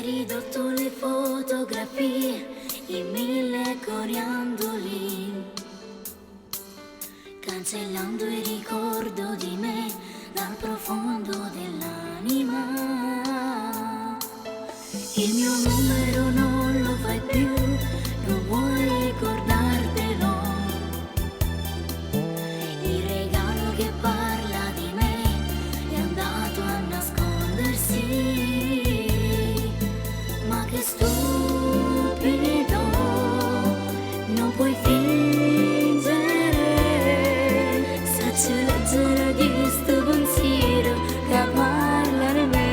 ridotto le fotografie in 1000 coriandoli, cancellando il ricordo di me dal profondo dell'anima. Il mio numero non lo fai più, non vuoi ricordartelo. Il regalo che parla di me è andato a nascondersi. Ma che stupido, non puoi fingere, se c'è leggere di sto pensiero che parla di me.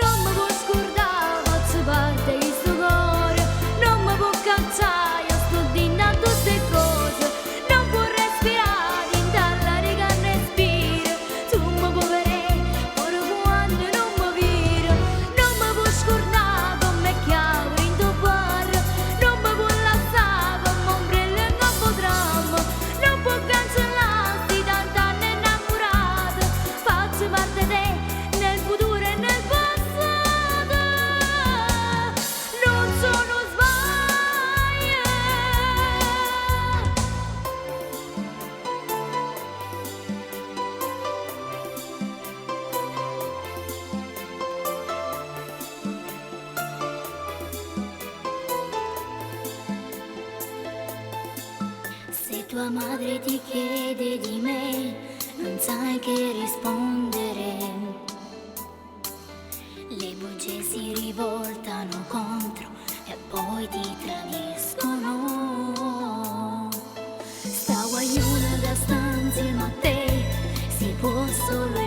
Non mi può scordare, faccio parte di sto cuore, non mi può cacciare, io sto dinna a tutte cose, non può respirare, in dalla riga respiro, tu mi puoi vedere, ora quando non mi viro, non mi può scordare come chiave in tuo bar, non mi può lasciare come ombrello in capo dramma, non può cancellarti tant'anni innamorata, faccio parte di te nel futuro e nel passato, non sono sbaglio. Se tua madre ti chiede di me, non sai che rispondere. Le bugie si rivoltano contro e poi ti tradiscono. Sta guagliona da sta insieme a te, si può solo